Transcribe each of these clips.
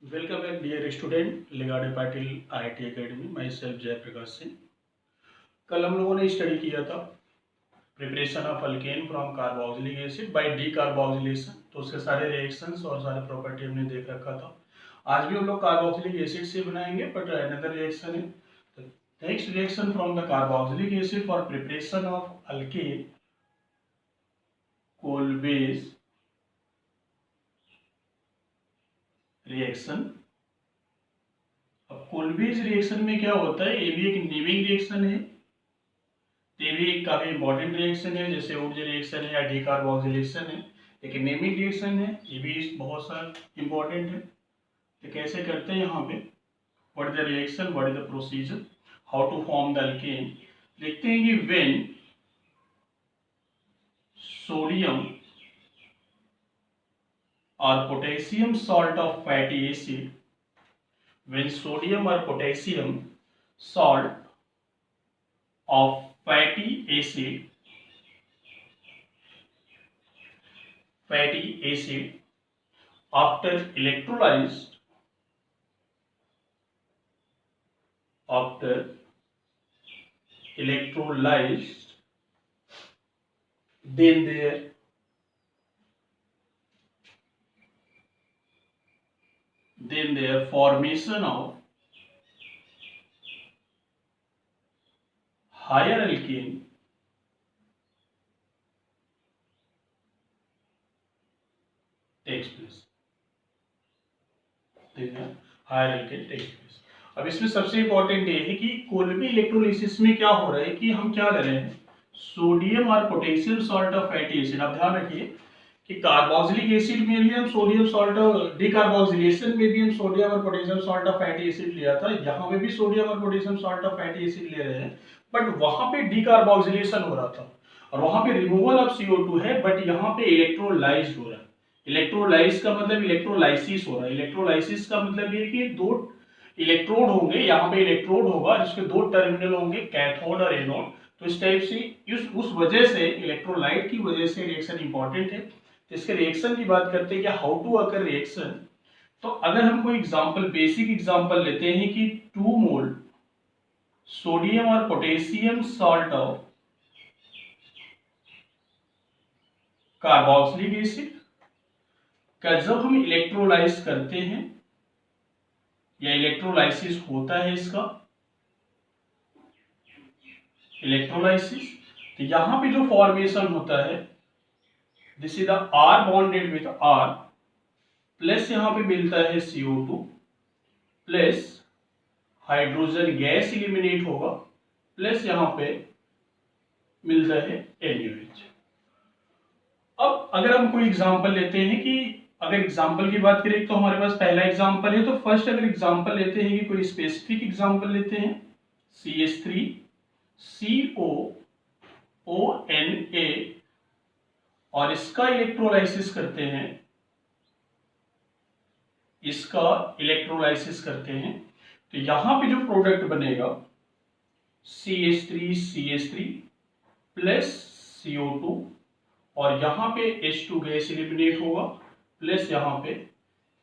Welcome back dear student Ligade Patil IIT academy. Myself Jaiprakash Singh. कल हम लोगों ने स्टडी किया था preparation of alkane from carboxylic acid by decarboxylation. तो उसके सारे रिएक्शंस और सारे प्रॉपर्टी हमने देख रखा था। आज भी हम लोग कार्बोक्सिलिक एसिड से बनाएंगे, बट अनदर रिएक्शन है। Next reaction from the carboxylic acid for preparation of alkane Kolbe's reaction. अब कोलबेज रिएक्शन में क्या होता है, ये भी एक नेमिंग रिएक्शन है, ये भी एक काफी इंपॉर्टेंट रिएक्शन है, जैसे ऊर्जा रिएक्शन है या डीकार्बोक्सिलेशन है, एक नेमिंग रिएक्शन है, ये भी बहुत सा इंपॉर्टेंट है। तो कैसे करते हैं यहाँ पे, what is the reaction, what is the procedure, how to form the alkane. देखते हैं कि व्हेन सोडियम और potassium salt of fatty acid, when sodium or potassium salt of fatty acid after electrolyzed then their formation of higher alkane takes place। Higher alkane takes place. अब इसमें सबसे important ये है कि कोलबी इलेक्ट्रोलिसिस में क्या हो रहा है कि हम क्या ले रहे हैं, सोडियम और potassium salt of fatty acid. आप ध्यान रखिए कि कार्बोक्सिलिक एसिड में भी हम सोडियम सॉल्ट ऑफ डीकार्बोक्सिलेशन में भी हम सोडियम और potassium salt of fatty acid लिया था, यहाँ पे भी सोडियम और potassium salt of fatty acid ले रहे हैं, बट वहां पे डीकार्बोक्सिलेशन हो रहा था और वहां पे रिमूवल ऑफ CO2 है, बट यहाँ पे इलेक्ट्रोलाइज हो रहा है। इलेक्ट्रोलाइज का मतलब इलेक्ट्रोलाइसिस हो रहा है। इलेक्ट्रोलाइसिस का मतलब ये कि दो इलेक्ट्रोड होंगे, यहाँ पे इलेक्ट्रोड होगा जिसके दो टर्मिनल होंगे, कैथोड और एनोड। तो इस टाइप से उस वजह से इलेक्ट्रोलाइट की वजह से रिएक्शन इंपॉर्टेंट है। तो इसके रिएक्शन की बात करते हैं कि हाउ टू अकर रिएक्शन। तो अगर हम कोई एग्जांपल, बेसिक एग्जांपल लेते हैं कि 2 मोल सोडियम और potassium salt of carboxylic acid का जब हम इलेक्ट्रोलाइज करते हैं या इलेक्ट्रोलाइसिस होता है, इसका इलेक्ट्रोलाइसिस, तो यहां पे जो फॉर्मेशन होता है, this is the R bonded with R, plus यहां पे मिलता है CO2 plus hydrogen gas eliminate होगा, प्लस यहां पे मिलता है NaOH। अब अगर हम कोई एग्जांपल लेते हैं कि अगर एग्जांपल की बात करें तो हमारे पास पहला एग्जांपल है, तो फर्स्ट अगर एग्जांपल लेते हैं कि कोई स्पेसिफिक एग्जांपल लेते हैं, CH3 COONA और इसका इलेक्ट्रोलाइसिस करते हैं, तो यहां पे जो प्रोडक्ट बनेगा CH3 प्लस CO2 और यहाँ पे H2 गैस एलिमिनेट होगा, प्लस यहाँ पे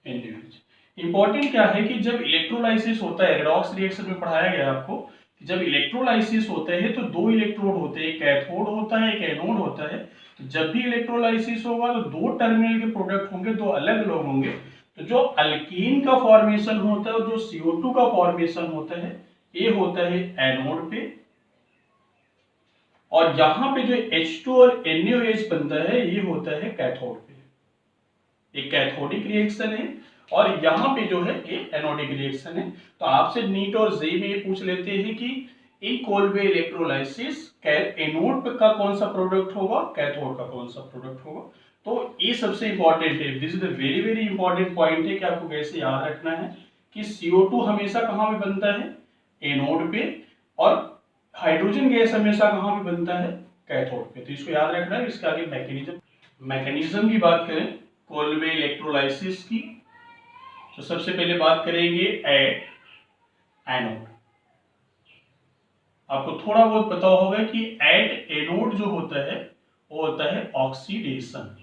NaOH। इंपॉर्टेंट क्या है कि जब इलेक्ट्रोलाइसिस होता है, रेडॉक्स रिएक्शन में पढ़ाया गया आपको कि जब इलेक्ट्रोलाइसिस होता है तो दो इलेक्ट्रोड होते हैं, एक कैथोड होता है, एक एनोड होता है। तो जब भी इलेक्ट्रोलाइसिस होगा तो दो टर्मिनल के प्रोडक्ट होंगे, दो अलग लोग होंगे। तो जो अल्कीन का फॉर्मेशन होता है और जो CO2 का फॉर्मेशन होता है, ये होता है एनोड पे, और यहां पे जो H2 और NaOH बनता है ये होता है कैथोड पे। एक कैथोडिक रिएक्शन है और यहां पे जो है ये एनोडिक रिएक्शन है। तो आपसे नीट और जेई में ये पूछ लेते हैं कि इन कोलबे इलेक्ट्रोलाइसिस एनोड का कौन सा प्रोडक्ट होगा, कैथोड का कौन सा प्रोडक्ट होगा। तो ये सबसे इंपॉर्टेंट है, this is the very very important point है कि आपको कैसे याद रखना है कि CO2 हमेशा कहां पे बनता है, एनोड पे, और हाइड्रोजन गैस हमेशा कहां पे बनता है, कैथोड पे। तो इसको याद रखना है। इसके आगे मैकेनिज्म की बात करें कोलबे इलेक्ट्रोलाइसिस की, तो सबसे पहले बात करेंगे एट एनोड। आपको थोड़ा बहुत पता होगा कि एट एनोड जो होता है वो होता है ऑक्सीडेशन।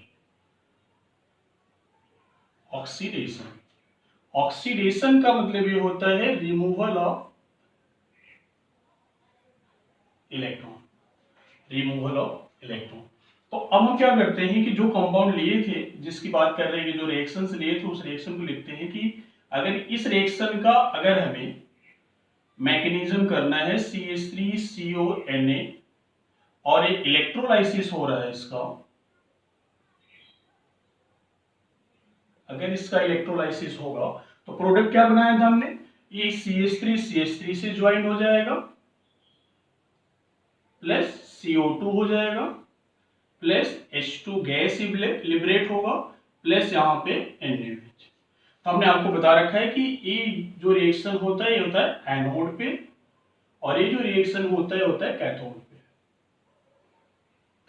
ऑक्सीडेशन का मतलब ये होता है removal of electron, removal of electron. तो अब हम क्या करते हैं कि जो कंपाउंड लिए थे, जिसकी बात कर रहे हैं कि जो रिएक्शंस लिए थे, उस रिएक्शन को लिखते हैं कि अगर इस रिएक्शन का अगर हमें मैकेनिज्म करना है CH3CONA और एक इलेक्ट्रोलाइसिस हो रहा है इसका, अगर इसका इलेक्ट्रोलाइसिस होगा तो प्रोडक्ट क्या बनाया था हमने, ये CH3 से ज्वाइन हो जाएगा प्लस CO2 हो जाएगा प्लस H2 गैस लिबरेट होगा प्लस यहाँ पे NaOH। तो हमने आपको बता रखा है कि ये जो रिएक्शन होता है ये होता है एनोड पे और ये जो रिएक्शन होता है कैथोड पे।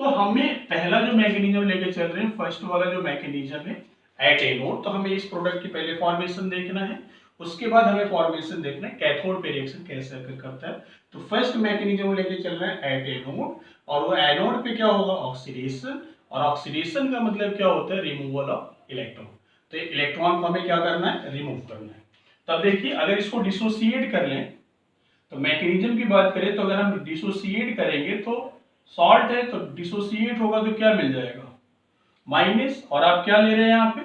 तो हमें पहला जो मैकेनिज्म लेके चल रहे हैं, फर्स्ट वाला जो मैकेनिज्म है एट एनोड, तो हमें इस प्रोडक्ट की पहले फॉर्मेशन देखना है, उसके बाद हमें फॉर्मेशन देखना है कैथोड पे रिएक्शन कैसे करता है। तो फर्स्ट मैकेनिज्म लेके चल रहे हैं एट एनोड, और वो एनोड पे क्या होगा, ऑक्सीडेशन, और ऑक्सीडेशन का मतलब क्या होता है, रिमूवल ऑफ इलेक्ट्रॉन। तो इलेक्ट्रॉन को हमें क्या करना है, रिमूव करना है। तब देखिए अगर इसको डिसोसिएट कर लें, तो मैकेनिज्म की बात करें तो अगर हम डिसोसिएट करेंगे तो सॉल्ट है तो डिसोसिएट होगा तो क्या मिल जाएगा, माइनस, और आप क्या ले रहे हैं यहाँ पे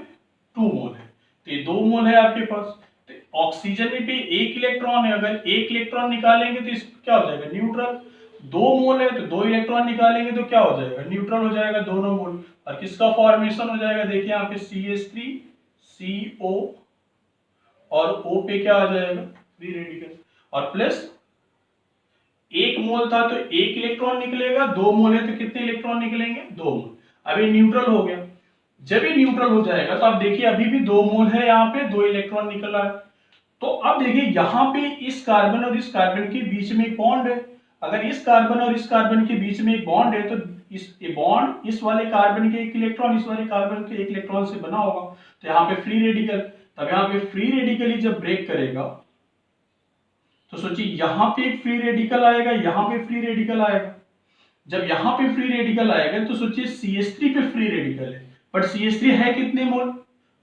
2 मोल है, तो ये 2 मोल है आपके पास। तो ऑक्सीजन में भी 1 इलेक्ट्रॉन है, अगर 1 इलेक्ट्रॉन निकालेंगे तो इस क्या हो जाएगा, न्यूट्रल। 2 मोल है तो 2 इलेक्ट्रॉन निकालेंगे तो क्या हो जाएगा, न्यूट्रल हो जाएगा दोनों मोल। और किसका फॉर्मेशन हो जाएगा, देखिए यहाँ पे CH3CO और O पे क्या आ जाएगा, फ्री रेडिकल, और प्लस 1 मोल था तो 1 इलेक्ट्रॉन निकलेगा, 2 मोल है तो कितने इलेक्ट्रॉन निकलेंगे, 2 मोल। अब ये न्यूट्रल हो गया, जब ये न्यूट्रल हो जाएगा तो आप देखिए अभी भी 2 मोल है, यहाँ पे 2 इलेक्ट्रॉन निकल रहा है। तो अब देखिए यहाँ पे इस कार्बन और इस कार्बन के बीच में एक बॉन्ड है, अगर इस कार्बन और इस कार्बन के बीच में एक बॉन्ड है तो इस बॉन्ड इस वाले कार्बन के 1 इलेक्ट्रॉन इस वाले कार्बन के 1 इलेक्ट्रॉन से बना होगा, तो यहाँ पे फ्री रेडिकल, तब यहाँ पे फ्री रेडिकली जब ब्रेक करेगा तो सोचिए यहाँ पे एक फ्री रेडिकल आएगा, यहाँ पे फ्री रेडिकल आएगा। जब यहाँ पे फ्री रेडिकल आएगा तो सोचिए CH3 पे फ्री रेडिकल है, बट CH3 है कितने मोल,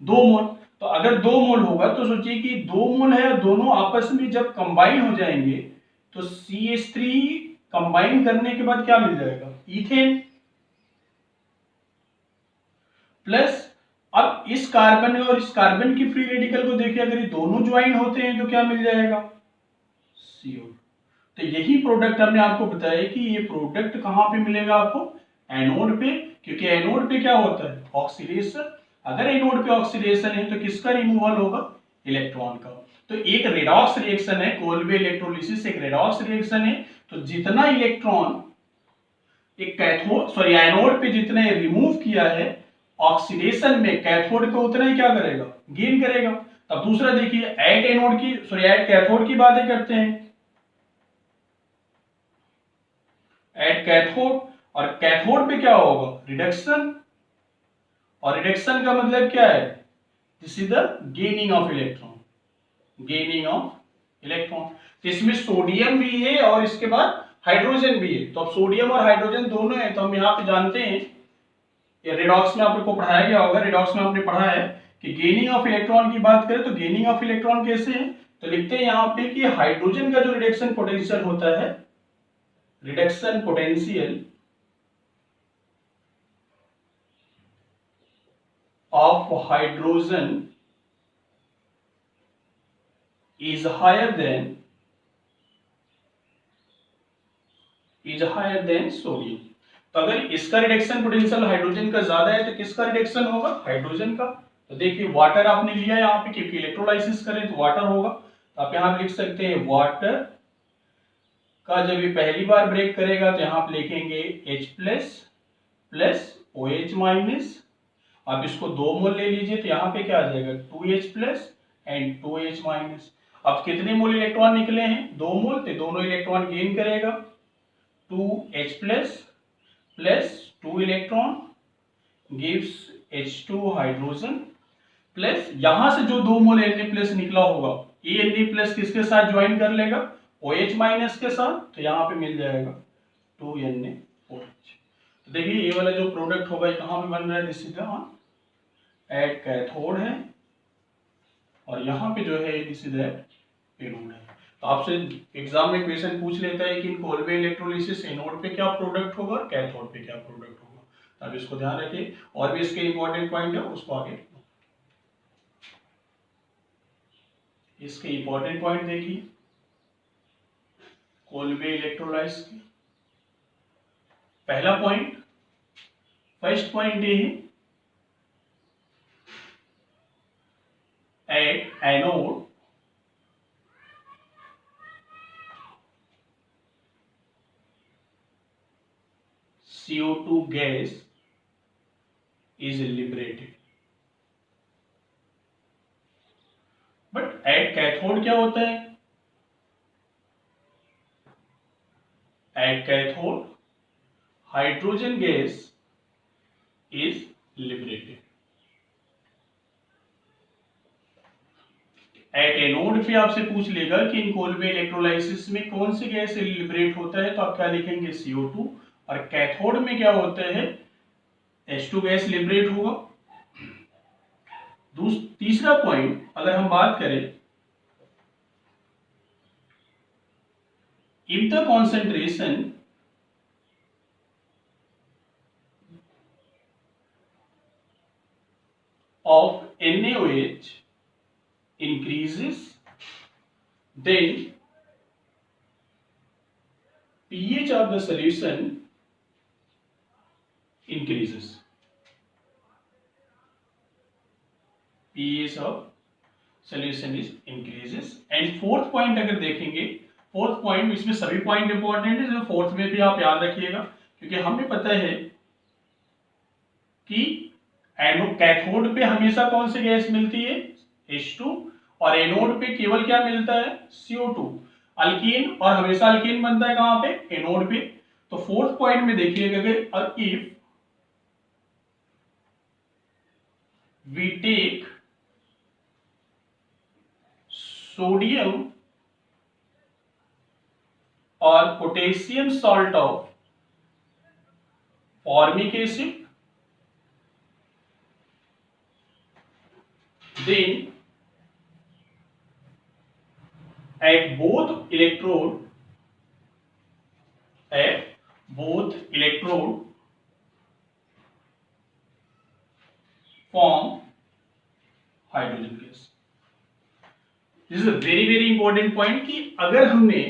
2 मोल। तो अगर 2 मोल होगा तो सोचिए कि 2 मोल है, दोनों आपस में जब कंबाइन हो जाएंगे तो CH3 कंबाइन करने के बाद क्या मिल जाएगा, इथेन। प्लस अब इस कार्बन और इस कार्बन की फ्री रेडिकल को देखिए, अगर ये दोनों ज्वाइन होते हैं तो क्या मिल जाएगा, CO। तो यही प्रोडक्ट हमने आपको बताया कि ये प्रोडक्ट कहां पे मिलेगा आपको, एनोड पे, क्योंकि एनोड पे क्या होता है, ऑक्सीडेशन। अगर एनोड पे ऑक्सीडेशन है तो किसका रिमूवल होगा, इलेक्ट्रॉन का। तो एक रेडॉक्स रिएक्शन है, कोल्बे इलेक्ट्रोलिसिस एक रेडॉक्स रिएक्शन है। तो जितना इलेक्ट्रॉन एक कैथोड सॉरी एनोड पे जितने रिमूव किया है ऑक्सीडेशन में, कैथोड पे उतना ही क्या करेगा, गेन करेगा। अब दूसरा देखिए एट एनोड की सॉरी एट कैथोड की बातें करते हैं, एट कैथोड, और कैथोड पे क्या होगा, रिडक्शन, और रिडक्शन का मतलब क्या है, this is the gaining of electron, gaining of electron. तो इसमें सोडियम भी है और इसके बाद हाइड्रोजन भी है। तो अब सोडियम और हाइड्रोजन दोनों है, तो हम यहाँ पे जानते हैं, ये रिडॉक्स में आपको पढ़ाया गया होगा, रिडॉक्स में आपने पढ़ा है कि गेनिंग ऑफ इलेक्ट्रॉन की बात करें तो गेनिंग ऑफ इलेक्ट्रॉन कैसे है, तो लिखते हैं यहाँ पे कि हाइड्रोजन का जो रिडक्शन पोटेंशियल होता है, reduction potential of hydrogen is higher than sodium। तो अगर इसका रिडक्शन पोटेंशियल हाइड्रोजन का ज्यादा है तो किसका रिडक्शन होगा, हाइड्रोजन का। तो देखिए वाटर आपने लिया यहाँ पे, क्योंकि इलेक्ट्रोलाइसिस करें तो वाटर होगा, तो आप यहाँ लिख सकते हैं वाटर का जब ये पहली बार ब्रेक करेगा तो यहाँ पे लिखेंगे H प्लस OH माइनस। आप इसको 2 मोल ले लीजिए तो यहाँ पे क्या आ जाएगा 2H plus and 2H minus. अब कितने मोल इलेक्ट्रॉन निकले हैं, 2 मोल, तो दोनों इलेक्ट्रॉन गेन करेगा 2H plus 2 electron gives H2 hydrogen, plus यहां से जो 2 मोल Na प्लस निकला होगा, ये Na प्लस किसके साथ ज्वाइन कर लेगा, OH माइनस के साथ, तो यहाँ पे मिल जाएगा 2NaOH। तो देखिए ये वाला जो प्रोडक्ट होगा ये कहाँ पे बन रहा है, this is the at cathode है, और यहाँ पे जो है दिस इज दैट एनोड है। तो आपसे एग्जाम में क्वेश्चन पूछ लेता है कि इन कोलबे इलेक्ट्रोलिसिस एनोड पे क्या प्रोडक्ट होगा और कैथोड पे क्या प्रोडक्ट होगा। तो आप इसको ध्यान रखिए, और भी इसके इंपॉर्टेंट पॉइंट है उसको आगे, इसके इंपॉर्टेंट पॉइंट देखिए कोलबे इलेक्ट्रोलाइसिस के। पहला पॉइंट, फर्स्ट पॉइंट ये है at anode CO2 gas is liberated, but at cathode क्या होता है? At cathode hydrogen gas is liberated. At anode पे आपसे पूछ लेगा कि इन कोलबे इलेक्ट्रोलाइसिस में कौन सी गैस लिबरेट होता है, तो आप क्या लिखेंगे CO2, और कैथोड में क्या होता है H2 गैस लिबरेट होगा। तीसरा पॉइंट अगर हम बात करें, if the concentration of NaOH increases, then pH of the solution increases, pH of solution is increases। And fourth point अगर देखेंगे, फोर्थ पॉइंट, इसमें सभी पॉइंट इंपॉर्टेंट है, फोर्थ में भी आप याद रखिएगा, क्योंकि हमें पता है कि कैथोड पे हमेशा कौन सी गैस मिलती है H2, और एनोड पे केवल क्या मिलता है CO2, अल्कीन, और हमेशा अल्कीन बनता है कहां पे, एनोड पे। तो फोर्थ पॉइंट में देखिएगा कि if we take sodium or potassium salt of formic acid, then at both electrode form hydrogen gas। This is a very important point कि अगर हमने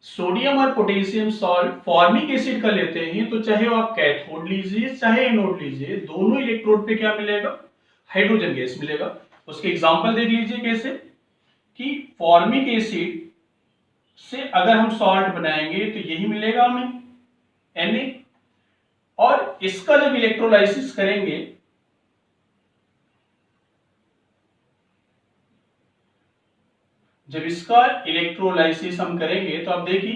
सोडियम और पोटेशियम सॉल्ट फॉर्मिक एसिड का लेते हैं, तो चाहे वो आप कैथोड लीजिए चाहे एनोड लीजिए, दोनों इलेक्ट्रोड पे क्या मिलेगा, हाइड्रोजन गैस मिलेगा। उसके एग्जांपल देख लीजिए कैसे, कि फॉर्मिक एसिड से अगर हम सॉल्ट बनाएंगे तो यही मिलेगा हमें Na, और इसका जब इलेक्ट्रोलाइसिस करेंगे हम करेंगे तो आप देखिए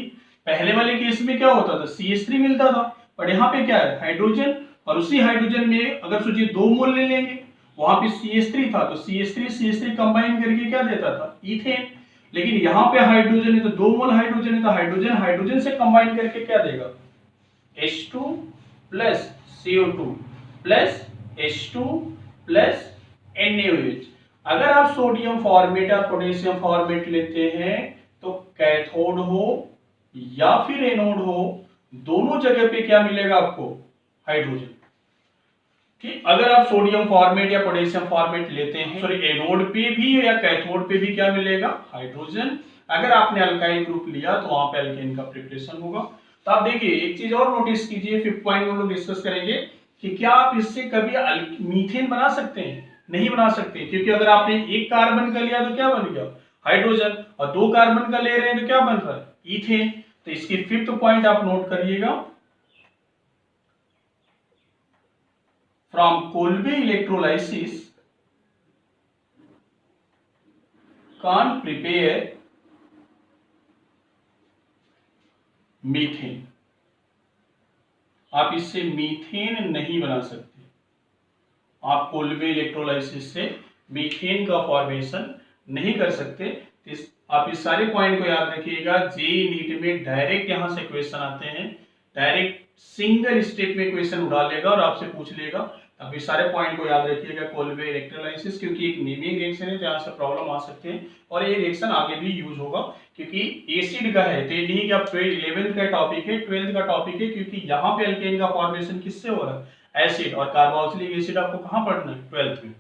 पहले वाले केस में क्या होता था, CH3 मिलता था, और यहाँ पे क्या है हाइड्रोजन, और उसी हाइड्रोजन में अगर सोचिए 2 मोल ले लेंगे, वहां पे CH3 था तो CH3 कंबाइन करके क्या देता था, इथेन। लेकिन यहाँ पे हाइड्रोजन है तो 2 मोल हाइड्रोजन है, तो हाइड्रोजन से कंबाइन करके क्या देगा, H2 plus CO2 plus H2 plus NaOH। अगर आप सोडियम फॉर्मेट या पोटेशियम फॉर्मेट लेते हैं तो कैथोड हो या फिर एनोड हो, दोनों जगह पे क्या मिलेगा आपको, हाइड्रोजन। ठीक, अगर आप सोडियम फॉर्मेट या पोटेशियम फॉर्मेट लेते हैं, सॉरी एनोड पे भी या कैथोड पे भी क्या मिलेगा, हाइड्रोजन। अगर आपने अल्काइल ग्रुप लिया तो वहां पे अल्केन का प्रिपरेशन होगा। तो आप देखिए एक चीज और नोटिस कीजिए, फिफ्थ पॉइंट हम लोग डिस्कस करेंगे कि क्या आप इससे कभी मीथेन बना सकते हैं, नहीं बना सकते, क्योंकि अगर आपने एक कार्बन का लिया तो क्या बन गया, हाइड्रोजन, और 2 कार्बन का ले रहे हैं तो क्या बन रहा है, इथेन। तो इसकी फिफ्थ पॉइंट आप नोट करिएगा, from Kolbe electrolysis can't prepare methane. आप इससे मीथेन नहीं बना सकते, आप कोल्बे इलेक्ट्रोलाइसिस से मीथेन का फॉर्मेशन नहीं कर सकते। आप इस सारे पॉइंट को याद रखिएगा, जेईई नीट में डायरेक्ट यहां से क्वेश्चन आते हैं, डायरेक्ट सिंगल स्टेप में क्वेश्चन उड़ा लेगा और आपसे पूछ लेगा। अब इस सारे पॉइंट को याद रखिएगा कोल्बे इलेक्ट्रोलाइसिस, क्योंकि एक नेमिंग रिएक्शन है जहाँ से प्रॉब्लम आ सकते हैं और ये रिएक्शन आगे भी यूज होगा, क्योंकि एसिड का है। तो ये नहीं कि आप 11th का टॉपिक है, 12th का टॉपिक है, क्योंकि यहाँ पे अल्केन का फॉर्मेशन किससे हो रहा है, एसिड, और कार्बोक्सिलिक एसिड आपको कहाँ पढ़ना है, 12th में।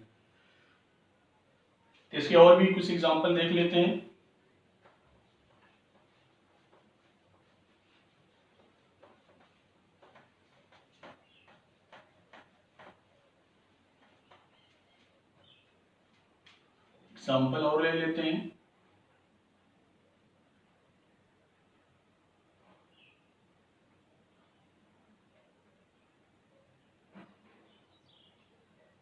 तो इसके और भी कुछ एग्जाम्पल देख लेते हैं। एग्जाम्पल और ले लेते हैं।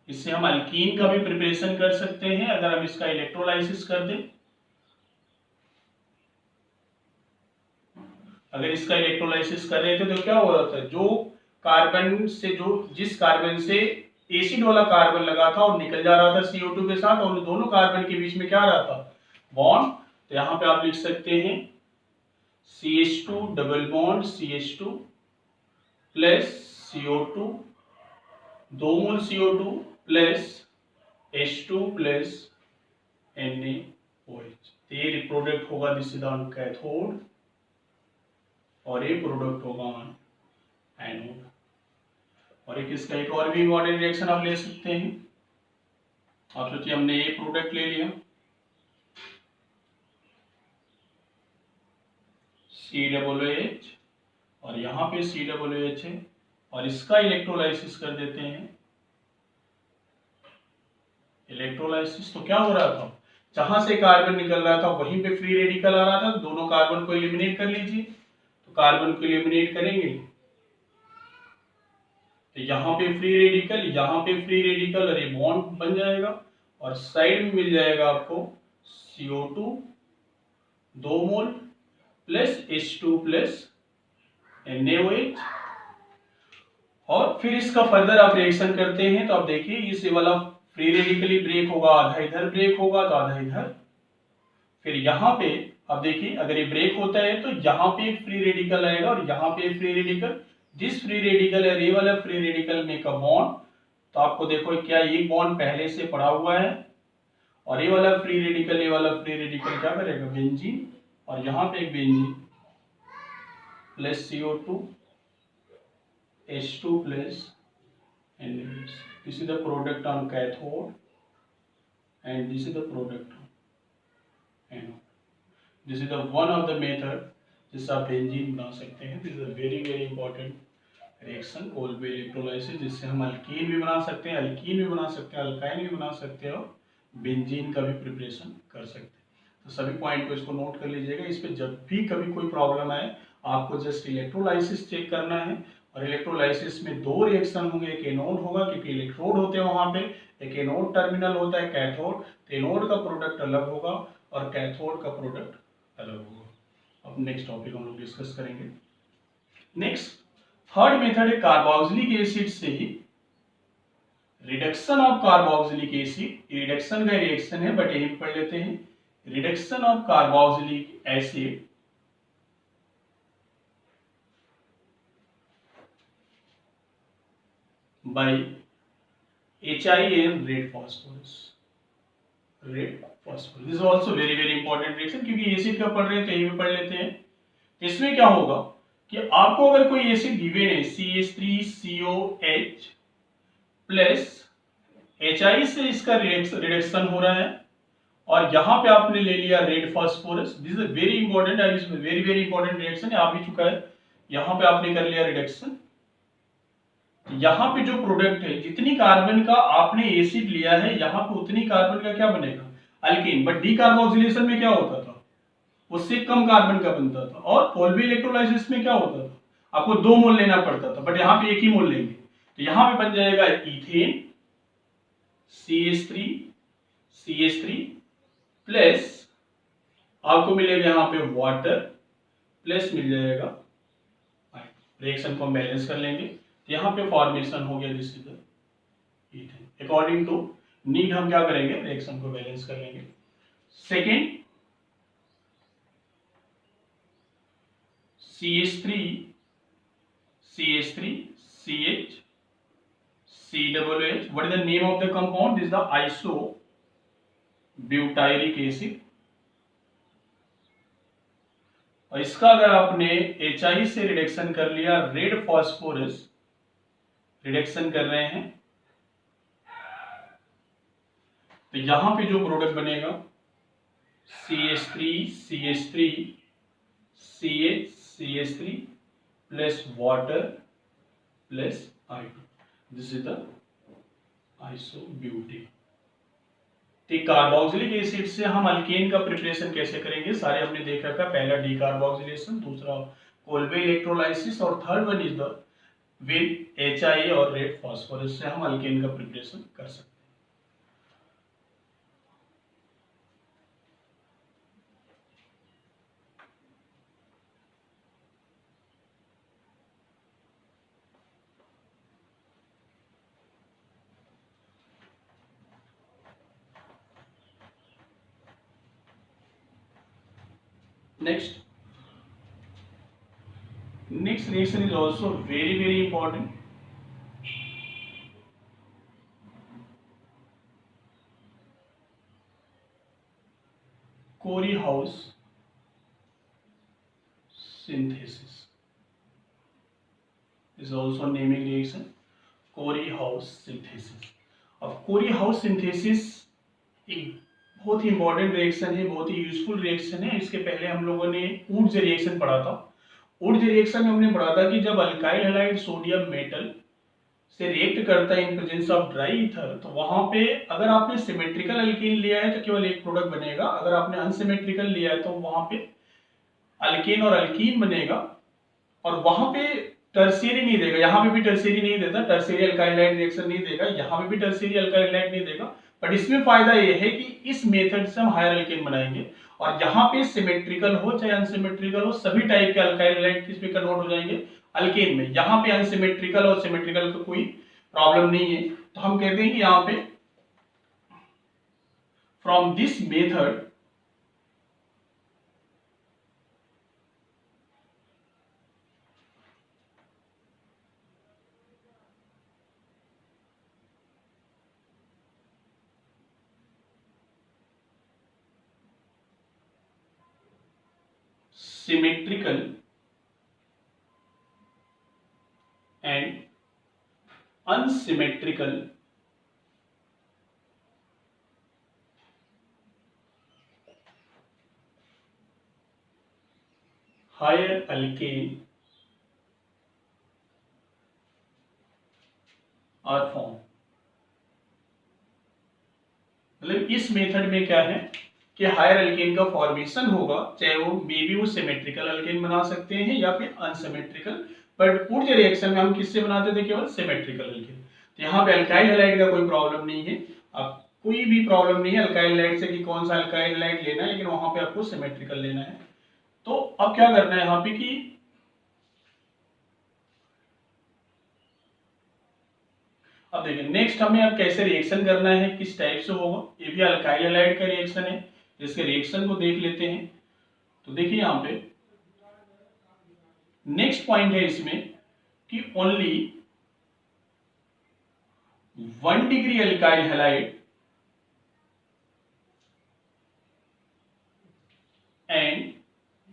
इससे हम अल्कीन का भी प्रिपरेशन कर सकते हैं अगर हम इसका इलेक्ट्रोलाइसिस कर दें। अगर इसका इलेक्ट्रोलाइसिस कर रहे थे तो क्या हो रहा था, जो कार्बन से जिस कार्बन से एसिड वाला कार्बन लगा था और निकल जा रहा था CO2 के साथ, और दोनों कार्बन के बीच में क्या रहा था, बॉन्ड। तो यहाँ पे आप लिख सकते हैं CH2 double bond CH2 plus CO2, 2 मोल CO2 plus H2 plus NaOH। ये प्रोडक्ट होगा दिस इज ऑन कैथोड और ये प्रोडक्ट होगा ऑन एनोड। और एक इसका एक और भी इम्पोर्टेंट रिएक्शन आप ले सकते हैं। आप सोचिए हमने ये प्रोडक्ट ले लिया COOH और यहाँ पे COOH है, और इसका इलेक्ट्रोलाइसिस कर देते हैं। इलेक्ट्रोलाइसिस तो क्या हो रहा था, जहां से कार्बन निकल रहा था वहीं पे फ्री रेडिकल आ रहा था। दोनों कार्बन को एलिमिनेट कर लीजिए, तो कार्बन को एलिमिनेट करेंगे तो यहाँ पे फ्री रेडिकल, यहाँ पे फ्री रेडिकल, और ये बॉन्ड बन जाएगा, और साइड में मिल जाएगा आपको CO2 2 मोल प्लस H2 प्लस NaOH। और फिर इसका फर्दर आप रिएक्शन करते हैं तो आप देखिए इस वाला फ्री रेडिकली ब्रेक होगा, आधा इधर ब्रेक होगा तो आधा इधर। फिर यहाँ पे आप देखिए अगर ये ब्रेक होता है तो यहाँ पे एक फ्री रेडिकल आएगा और यहाँ पे एक फ्री रेडिकल। जिस फ्री रेडिकल है ये वाला फ्री रेडिकल में का बॉन्ड, तो आपको देखो क्या ये बॉन्ड पहले से पड़ा हुआ है, और ये वाला फ्री रेडिकल, ये वाला फ्री रेडिकल क्या करेगा, बेंजीन, और यहाँ पे एक benzene plus CO2 H2 plus NaOH। This is the product on cathode and this is the product on anode. This is the one of the method जिससे आप बेंजीन बना सकते हैं। This is a very very important reaction Kolbe electrolysis, जिससे हम alkyne भी बना सकते हैं, अल्कीन भी बना सकते हैं, अल्काइन भी बना सकते हैं, और बेंजीन का भी प्रिपरेशन कर सकते हैं। तो सभी पॉइंट को इसको नोट कर लीजिएगा। इस पर जब भी कभी कोई प्रॉब्लम आए आपको जस्ट इलेक्ट्रोलाइसिस चेक करना है, और इलेक्ट्रोलाइसिस में 2 रिएक्शन होंगे, एक एनोड होगा क्योंकि इलेक्ट्रोड होते हैं वहां पे, एक एनोड टर्मिनल होता है कैथोड। तो एनोड का प्रोडक्ट अलग होगा और कैथोड का प्रोडक्ट अलग होगा। अब नेक्स्ट टॉपिक हम लोग डिस्कस करेंगे। नेक्स्ट थर्ड मेथड है कार्बोक्सिलिक एसिड से ही reduction of carboxylic acid. Reduction का रिएक्शन है बट यही पढ़ लेते हैं, reduction of carboxylic acid by HIN red phosphorus। Red phosphorus this is also very very important reaction, क्योंकि एसिड का पढ़ रहे हैं तो यही भी पढ़ लेते हैं। इसमें क्या होगा कि आपको अगर कोई एसिड गिवन है CH3COH प्लस HI से इसका रिडक्शन हो रहा है, और यहां पे आपने ले लिया red phosphorus. This is very important, very very important reaction आ भी चुका है। यहां पे आपने कर लिया रिडक्शन, यहाँ पे जो प्रोडक्ट है, जितनी कार्बन का आपने एसिड लिया है यहाँ पे उतनी कार्बन का क्या बनेगा, अल्कीन। बट डीकार्बोक्सिलेशन में क्या होता था, उससे कम कार्बन का बनता था। और कोल्बे इलेक्ट्रोलाइसिस में क्या होता था, आपको 2 मोल लेना पड़ता था, बट यहाँ पे 1 ही मोल लेंगे। तो यहाँ पे बन जाएगा इथेन CH3 प्लस आपको मिलेगा यहाँ पे वाटर प्लस मिल जाएगा, रिएक्शन को हम बैलेंस कर लेंगे। यहाँ पे फॉर्मेशन हो गया this is ethane. According to need हम क्या करेंगे, रिएक्शन को बैलेंस कर लेंगे। Second CH3 CH COOH. What is the name of the compound? This is the isobutyric acid. और इसका अगर आपने HI से रिडक्शन कर लिया, रेड फॉस्फोरस रिडक्शन कर रहे हैं, तो यहां पे जो प्रोडक्ट बनेगा CH3 CH3 plus water plus I2. This is the isobutane. ठीक, कार्बोक्सिलिक एसिड से हम अल्केन का प्रिपरेशन कैसे करेंगे सारे हमने देख रखा. पहला डीकार्बोक्सिलेशन, दूसरा कोलबे इलेक्ट्रोलाइसिस और third one is the with HI और रेड फास्फोरस से हम अल्केन का प्रिपरेशन कर सकते हैं. Next reaction is also very important. Corey-House synthesis is also naming reaction. Corey-House synthesis. अब Corey-House synthesis एक बहुत ही इंपॉर्टेंट रिएक्शन है, बहुत ही यूजफुल रिएक्शन है. इसके पहले हम लोगों ने वुड्स रिएक्शन पढ़ा था. वुड्स रिएक्शन में हमने पढ़ा था कि जब अल्काइल हैलाइड सोडियम मेटल से रिएक्ट करता है in presence of dry ether, तो वहां पे अगर आपने सिमेट्रिकल अल्केन लिया है तो केवल एक प्रोडक्ट बनेगा. अगर आपने अनसिमेट्रिकल लिया है तो वहां पे अल्केन और अल्कीन बनेगा, और वहां पे टर्शियरी नहीं देगा. यहाँ पे भी टर्शियरी नहीं देता, टर्शियरी अल्काइल हैलाइड रिएक्शन नहीं देगा. यहाँ पे भी टर्शियरी अल्काइल हैलाइड नहीं देगा. बट इसमें फायदा ये है कि इस मेथड से हम हायर अल्केन बनाएंगे, और यहाँ पे सिमेट्रिकल हो चाहे अनसिमेट्रिकल हो, सभी टाइप के अल्काइल हैलाइड किस में कन्वर्ट हो जाएंगे, अल्केन में. यहाँ पे अनसिमेट्रिकल और सिमेट्रिकल का कोई प्रॉब्लम नहीं है. तो हम कहते हैं कि यहाँ पे from this method symmetrical and unsymmetrical higher alkane are formed. मतलब इस मेथड में क्या है कि हायर अल्केन का फॉर्मेशन होगा, चाहे वो मे बी वो सिमेट्रिकल अल्केन बना सकते हैं या फिर अनसिमेट्रिकल. बट वुड्स रिएक्शन में हम किससे बनाते थे, केवल सिमेट्रिकल अल्केन. तो यहाँ पे अल्काइल हैलाइड का कोई प्रॉब्लम नहीं है. अब कोई भी प्रॉब्लम नहीं है अल्काइल हैलाइड से कि कौन सा अल्काइल हैलाइड लेना है, लेकिन वहां पे आपको सिमेट्रिकल लेना है. तो अब क्या करना है यहाँ पे कि अब देखिए नेक्स्ट हमें अब कैसे रिएक्शन करना है, किस टाइप से होगा. ये भी अल्काइल हैलाइड का रिएक्शन है, इसके रिएक्शन को देख लेते हैं. तो देखिए यहाँ पे नेक्स्ट पॉइंट है इसमें कि only 1 degree alkyl halide and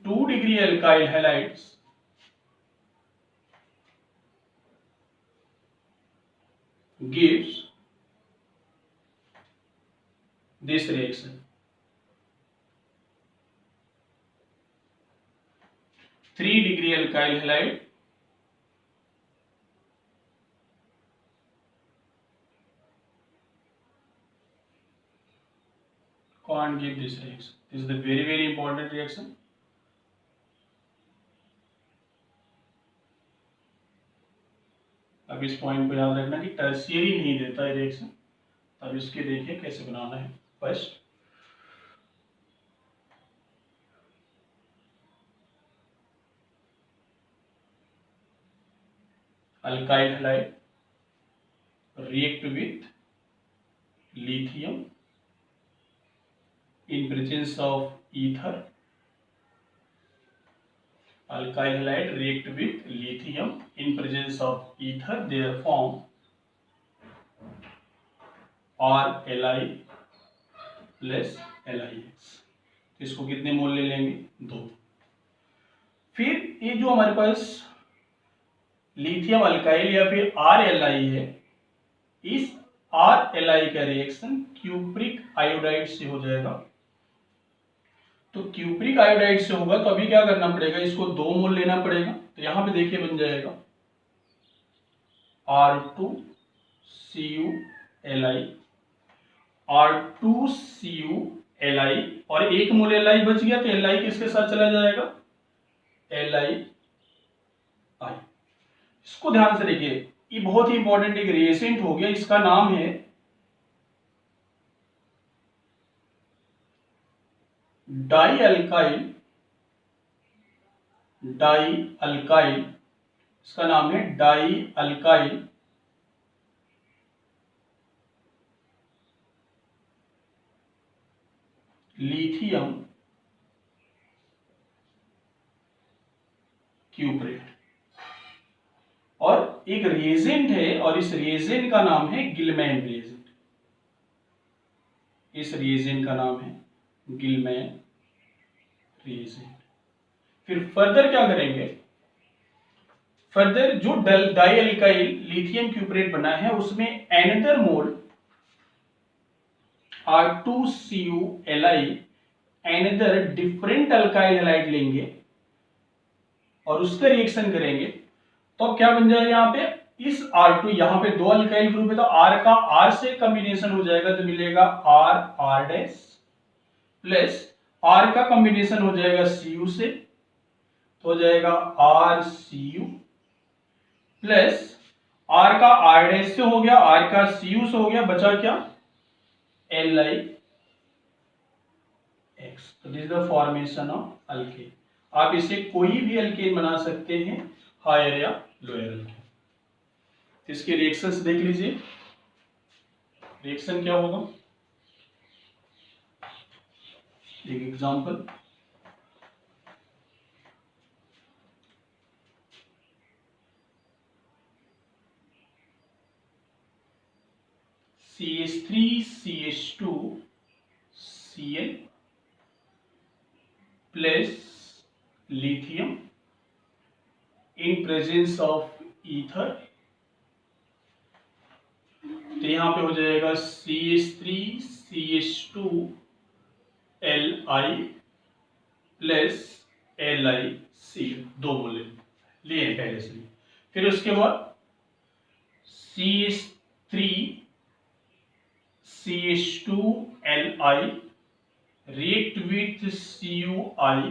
2 degree alkyl halides gives this reaction. 3 degree alkyl halide can't give this reaction. This is the very important reaction. अब इस पॉइंट को याद रखना कि टर्शियरी नहीं देता है रिएक्शन. अब इसके देखिए कैसे बनाना है. First alkyl halide react with lithium in presence of ether. Alkyl halide react with lithium in presence of ether. They form RLi plus LiX। इसको कितने मोल ले लेंगे? 2। फिर ये जो हमारे पास लिथियम अल्काइल या फिर RLi है, इस RLi का रिएक्शन क्यूप्रिक आयोडाइड से हो जाएगा। तो क्यूप्रिक आयोडाइड से होगा तो अभी क्या करना पड़ेगा, इसको 2 मोल लेना पड़ेगा। तो यहां पे देखिए बन जाएगा R2CuLi, R2CuLi और 1 मोल Li बच गया, तो Li किसके साथ चला जाएगा? Li। इसको ध्यान से देखिए, ये बहुत ही इंपॉर्टेंट एक रिएजेंट हो गया, इसका नाम है डाई अल्काइल। इसका नाम है डाई अल्काइल लिथियम क्यूप्रेट। और एक रिएजेंट है और इस रिएजेंट का नाम है गिलमैन रिएजेंट। इस रिएजेंट का नाम है गिलमैन रिएजेंट। फिर फर्दर क्या करेंगे, फर्दर जो डाई अल्काइल लिथियम क्यूप्रेट बना है उसमें एनदर मोल R2CuLi another different alkyl halide लेंगे और उसका रिएक्शन करेंगे। तो अब क्या बन जाएगा यहाँ पे, इस R2, यहाँ पे 2 अल्काइल ग्रुप है तो R का R से कॉम्बिनेशन हो जाएगा तो मिलेगा R डैश प्लस R का कॉम्बिनेशन हो जाएगा Cu से तो हो जाएगा RCu प्लस R का R डैश से हो गया, R का Cu से हो गया, बचा क्या? LiX। तो this is the formation of alkane. आप इसे कोई भी अल्केन बना सकते हैं, हायर या लोअर अल्केन। इसके रिएक्शंस देख लीजिए, रिएक्शन क्या होगा। एक example, CH3CH2Cl plus lithium in presence of ether. तो यहां पे हो जाएगा CH3CH2Li प्लस LiCl, 2 मोल लिए पहले से। फिर उसके बाद CH3CH2Li react with Cui,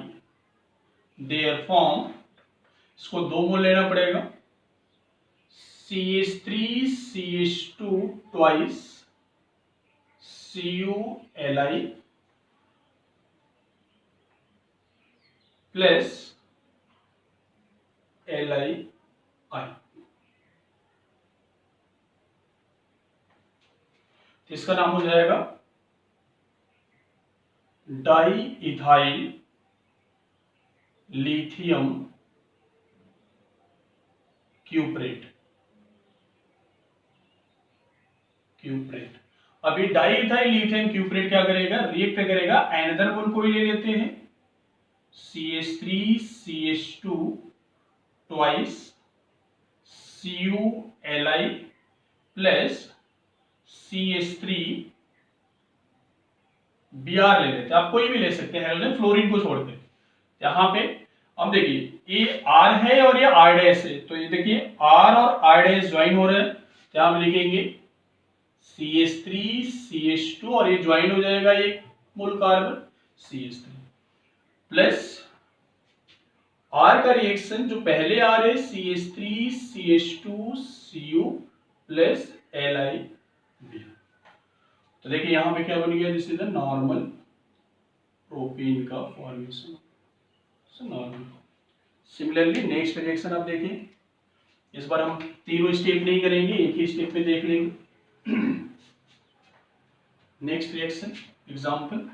their form, इसको 2 मोल लेना पड़ेगा। CH3CH2 twice CuLi plus Li। इसका नाम हो जाएगा डाई इथाइल लिथियम क्यूप्रेट। अभी डाई इथाइल लिथियम क्यूप्रेट क्या करेगा, रिएक्ट करेगा, एनदर मोल कोई ले लेते हैं, CH3CH2 twice CuLi plus CH3 Br ले लेते हैं। आप कोई भी ले सकते हैं हाइड्रोजन, फ्लोरीन को छोड़ के। यहाँ पे अब देखिए ये R है और ये R डैश है, तो ये देखिए R और R डैश ज्वाइन हो रहे हैं, तो हम लिखेंगे CH3CH2 और ये ज्वाइन हो जाएगा एक मूल कार्बन CH3 प्लस R का रिएक्शन जो पहले R है CH3CH2Cu प्लस Li। तो देखिए यहां पे क्या बन गया, this is the normal propane का formation, normal. Similarly next reaction आप देखें, इस बार हम तीनों स्टेप नहीं करेंगे, एक ही स्टेप में देख लेंगे। Next reaction example,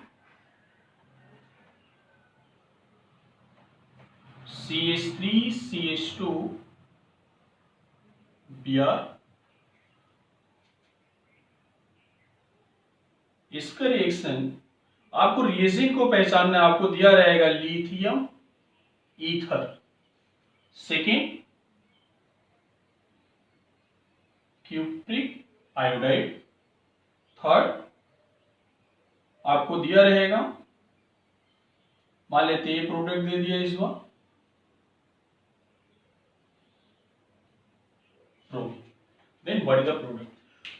CH3CH2 Br इसका रिएक्शन आपको रिएजेंट को पहचानना है, आपको दिया रहेगा lithium ether, second cupric iodide, third आपको दिया रहेगा, मान लेते ये प्रोडक्ट दे दिया इस बार bromine, then what is the product.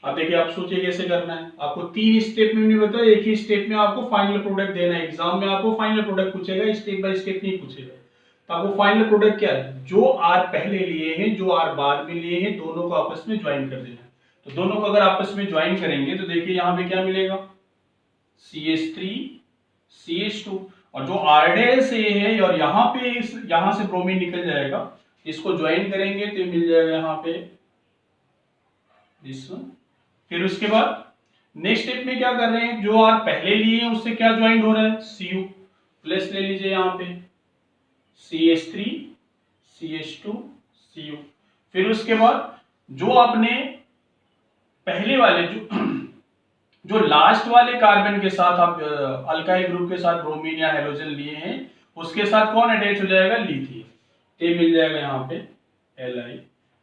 अब देखिए आप सोचिए कैसे करना है, आपको 3 स्टेप में नहीं बताया, एक ही स्टेप में आपको फाइनल प्रोडक्ट देना है। एग्जाम में आपको फाइनल प्रोडक्ट पूछेगा, स्टेप बाय स्टेप नहीं पूछेगा। तो आपको फाइनल प्रोडक्ट क्या है, जो आर पहले लिए हैं जो आर बाद में लिए हैं दोनों को आपस में ज्वाइन कर देना है। तो दोनों को अगर आपस में ज्वाइन करेंगे तो देखिए यहाँ पे क्या मिलेगा, CH3 CH2, और जो R डैश ए है और यहाँ पे यहाँ से ब्रोमीन निकल जाएगा, इसको ज्वाइन करेंगे तो मिल जाएगा यहाँ पे दिस वन। फिर उसके बाद नेक्स्ट स्टेप में क्या कर रहे हैं, जो आर पहले लिए हैं उससे क्या ज्वाइंट हो रहा है, Cu प्लस ले लीजिए यहाँ पे CH3 CH2 Cu। फिर उसके बाद जो आपने पहले वाले जो लास्ट वाले कार्बन के साथ आप अल्काइल ग्रुप के साथ ब्रोमीन या हेलोजन लिए हैं उसके साथ कौन अटैच हो जाएगा, लिथियम, तो मिल जाएगा यहाँ पे Li।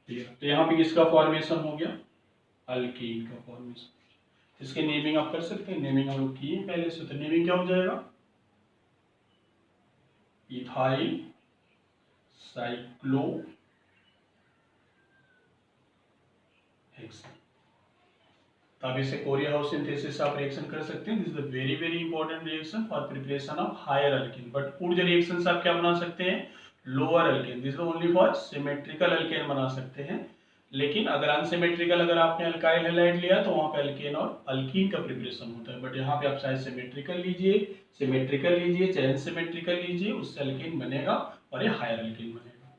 तो यहाँ पे किसका फॉर्मेशन हो गया, अल्कीन का फॉर्मेशन। इसके नेमिंग आप कर सकते हैं, नेमिंग हम लोग की है पहले से, तो नेमिंग क्या हो जाएगा, इथाइल साइक्लो हेक्सेन। तो आप इसे कोरिया हाउस सिंथेसिस आप रिएक्शन कर सकते हैं। This is a very very important reaction for preparation of higher alkane. But ऊर्जा रिएक्शन से आप क्या बना सकते हैं, lower alkane. This is only for symmetrical alkane बना सकते हैं, लेकिन अगर अनसिमेट्रिकल अगर आपने अल्काइल हैलाइड लिया तो वहां पे अल्केन और अल्कीन का प्रिपरेशन होता है। बट यहाँ पे आप चाहे सिमेट्रिकल लीजिए चाहे अनसिमेट्रिकल लीजिए, उससे अल्केन बनेगा और ये हायर अल्केन बनेगा।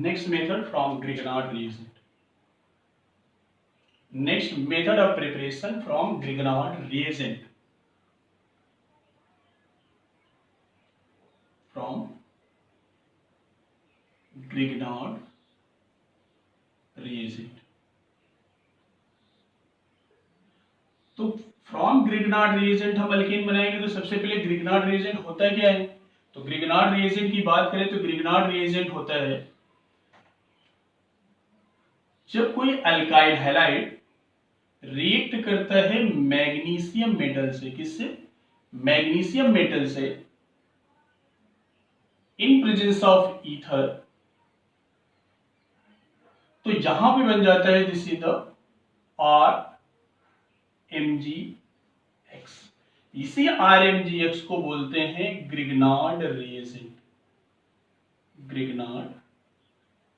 Next method from Grignard reagent. Next method of preparation from Grignard reagent. From Grignard reagent. तो फ्रॉम ग्रिगनार्ड रिएजेंट हम अल्केन बनाएंगे तो सबसे पहले ग्रिगनार्ड रिएजेंट होता क्या है, तो ग्रिगनार्ड रिएजेंट की बात करें तो ग्रिगनार्ड रिएजेंट होता है जब कोई अल्काइल हैलाइड रिएक्ट करता है मैग्नीशियम मेटल से, किससे, मैग्नीशियम मेटल से, इन प्रेजेंस ऑफ ईथर, तो यहां पे बन जाता है दिस इज द RMgX। इसी RMgX को बोलते हैं ग्रिगनार्ड रिएजेंट। ग्रिगनार्ड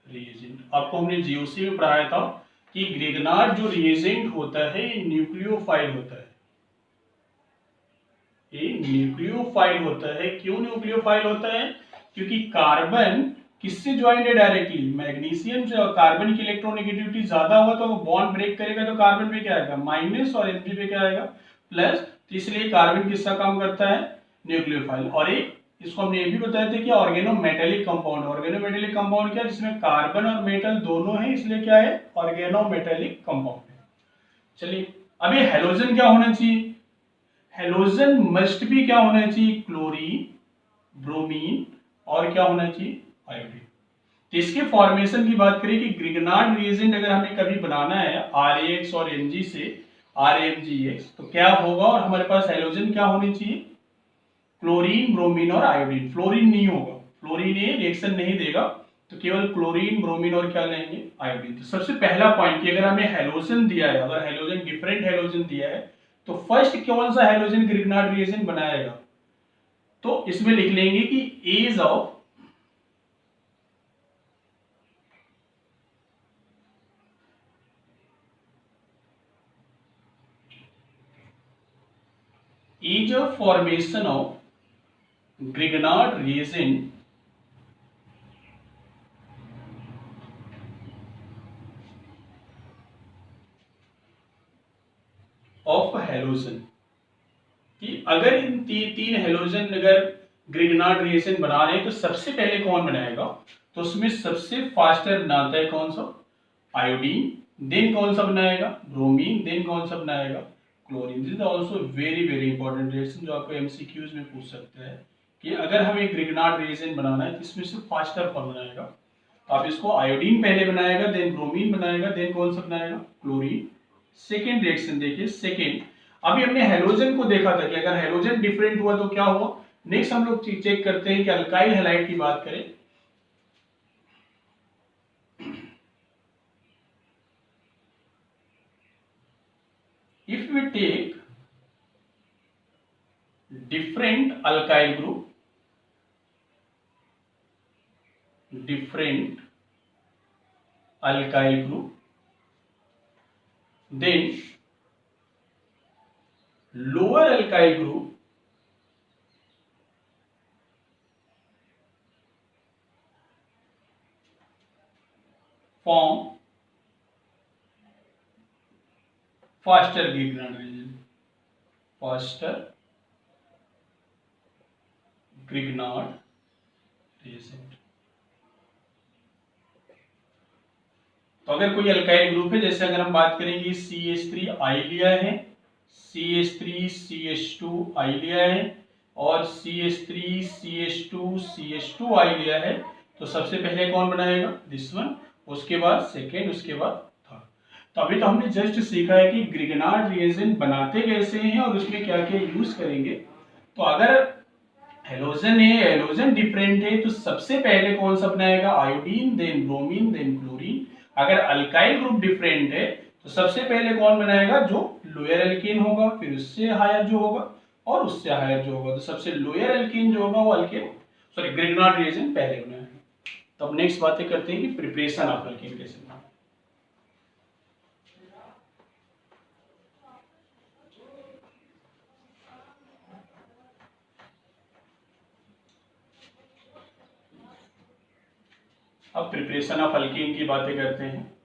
रिएजेंट आपको हमने जीओसी में पढ़ाया था कि ग्रिगनार्ड जो रिएजेंट होता है न्यूक्लियोफाइल होता है, ये न्यूक्लियोफाइल होता है। क्यों न्यूक्लियोफाइल होता है, क्योंकि कार्बन किससे ज्वाइंट है डायरेक्टली, मैग्नीशियम से, और कार्बन की इलेक्ट्रोनेगेटिविटी ज्यादा होगा तो बॉन्ड ब्रेक करेगा तो कार्बन पे क्या आएगा माइनस और Mg पे क्या आएगा प्लस। तो इसलिए कार्बन किसका काम करता है, न्यूक्लियोफाइल। और एक इसको हमने ये भी बताया था कि ऑर्गेनोमेटेलिक कंपाउंड, ऑर्गेनोमेटेलिक कंपाउंड क्या है, जिसमें कार्बन और मेटल दोनों है, इसलिए क्या है ऑर्गेनोमेटेलिक कंपाउंड है। चलिए अब ये हेलोजन क्या होना चाहिए, हेलोजन मस्ट भी क्या होना चाहिए, क्लोरीन, ब्रोमीन और क्या होना चाहिए आयोडीन। तो इसके फॉर्मेशन की बात करें कि ग्रिगनार्ड रिएजेंट अगर हमें कभी बनाना है RAX और Mg से RMgX तो क्या होगा, और हमारे पास हेलोजन क्या होनी चाहिए, क्लोरीन, ब्रोमीन और आयोडीन। फ्लोरीन नहीं होगा, फ्लोरीन ये रिएक्शन नहीं देगा, तो केवल क्लोरीन, ब्रोमीन और क्या लेंगे आयोडीन। तो सबसे पहला पॉइंट कि अगर हमें हेलोजन दिया है, अगर हेलोजन डिफरेंट हेलोजन दिया है तो फर्स्ट कौन सा हेलोजन ग्रिगनार्ड रिएजेंट बनाएगा, तो इसमें लिख लेंगे कि ease of formation of Grignard reagent of halogen, कि अगर इन तीन हेलोजन अगर ग्रिगनार्ड रिएजेंट बना रहे हैं तो सबसे पहले कौन बनाएगा, तो उसमें सबसे फास्टर बनाता है कौन सा, आयोडीन, देन कौन सा बनाएगा ब्रोमीन, देन कौन सा बनाएगा chlorine. This is also very very important reaction जो आपको एमसीक्यूज में पूछ सकता है कि अगर हमें ग्रिग्नार्ड रिएजेंट बनाना है तो इसमें से फास्टर कौन बनाएगा। तो आप इसको आयोडीन पहले बनाएगा, देन ब्रोमीन बनाएगा, देन कौन सा बनाएगा, क्लोरीन। सेकेंड रिएक्शन देखिए, सेकेंड अभी हमने हेलोजन को देखा था कि अगर हेलोजन डिफरेंट हुआ तो क्या हुआ। नेक्स्ट हम लोग चेक करते हैं कि अल्काइल हैलाइड की बात करें। If we take different alkyl group, then lower alkyl group form faster Grignard reagent, faster Grignard reagent। तो अगर कोई अल्काइल ग्रुप है, जैसे अगर हम बात करेंगे CH3 आई लिया है, CH3 CH2 आई लिया है और CH3 CH2 CH2 आई लिया है, तो सबसे पहले कौन बनाएगा, दिस वन, उसके बाद सेकेंड, उसके बाद थर्ड। तो अभी तो हमने जस्ट सीखा है कि ग्रिग्नार्ड रिएजेंट बनाते कैसे हैं और उसमें क्या क्या यूज करेंगे। तो अगर हेलोजन है, हेलोजन डिफरेंट है, तो सबसे पहले कौन सा बनाएगा, iodine, then bromine, then chlorine. अगर अल्काइल ग्रुप डिफरेंट है तो सबसे पहले कौन बनाएगा, जो लोअर एल्केन होगा, फिर उससे हायर जो होगा और उससे हायर जो होगा। तो सबसे लोअर एल्केन जो होगा वो अल्केन सॉरी ग्रिग्नार्ड रिएजेंट पहले बनाएगा। तो अब नेक्स्ट बातें करते हैं कि प्रिपरेशन ऑफ अल्केन कैसे बनाना। अब प्रिपरेशन ऑफ अल्केन की बातें करते हैं।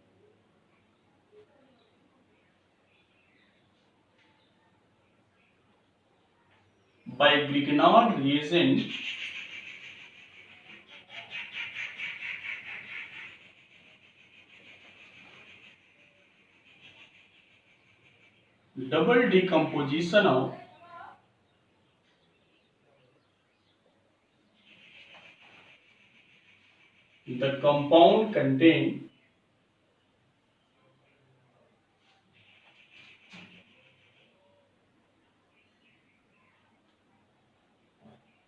By Grignard reagent, double decomposition of the compound contain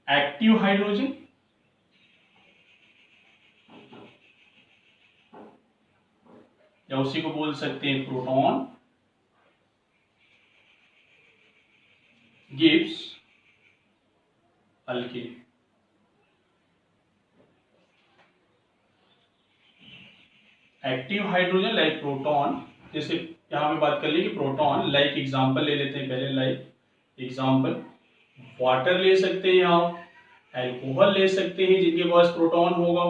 active hydrogen या उसी को बोल सकते हैं proton, gives alkane. Active hydrogen like proton, जैसे यहां पे बात कर ली कि प्रोटॉन, लाइक एग्जांपल ले लेते हैं पहले, लाइक एग्जांपल वाटर ले सकते हैं आप, अल्कोहल ले सकते हैं जिनके पास प्रोटॉन होगा,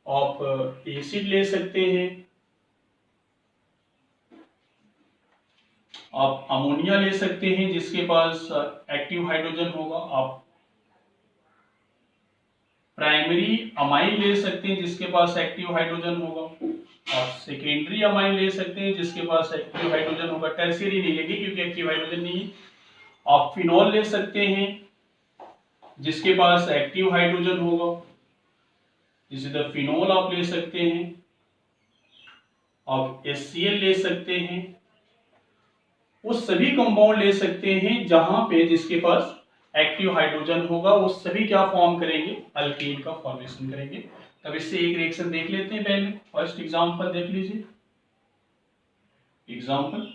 आप एसिड ले सकते हैं, आप अमोनिया ले सकते हैं जिसके पास एक्टिव हाइड्रोजन होगा, आप प्राइमरी अमाइन ले सकते हैं जिसके पास एक्टिव हाइड्रोजन होगा, आप सेकेंडरी अमाइन ले सकते हैं जिसके पास एक्टिव हाइड्रोजन होगा, टर्शियरी नहीं लेंगे क्योंकि एक्टिव हाइड्रोजन नहीं है। आप फिनॉल ले सकते हैं जिसके पास एक्टिव हाइड्रोजन होगा, इसी तरह फिनॉल आप ले सकते हैं, आप HCl ले सकते हैं, वो सभी कंपाउंड ले सकते हैं जहां पे जिसके पास एक्टिव हाइड्रोजन होगा, वो सभी क्या फॉर्म करेंगे, अल्केन का फॉर्मेशन करेंगे। तब इससे एक रिएक्शन देख लेते हैं पहले, फर्स्ट एग्जांपल देख लीजिए। एग्जांपल,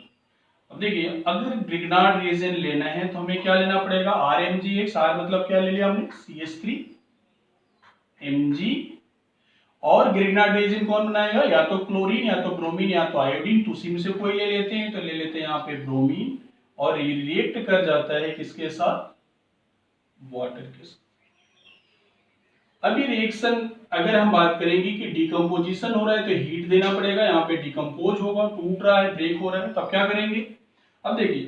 अब देखिए अगर ग्रिग्नार्ड रिएजेंट लेना है तो हमें क्या लेना पड़ेगा, RMgX, R मतलब क्या ले लिया हमने, CH3 Mg, और ग्रिग्नार्ड रिएजेंट कौन बनाएगा, या तो क्लोरीन या तो ब्रोमीन या तो आयोडीन, तो उसी में से कोई ले लेते हैं, तो ले लेते हैं यहाँ पे ब्रोमीन, और ये रिएक्ट कर जाता है किसके साथ, वाटर के साथ। अभी रिएक्शन अगर हम बात करेंगे कि डिकम्पोजिशन हो रहा है तो हीट देना पड़ेगा, यहाँ पे डिकम्पोज होगा, टूट रहा है, ब्रेक हो रहा है, तब क्या करेंगे। अब देखिए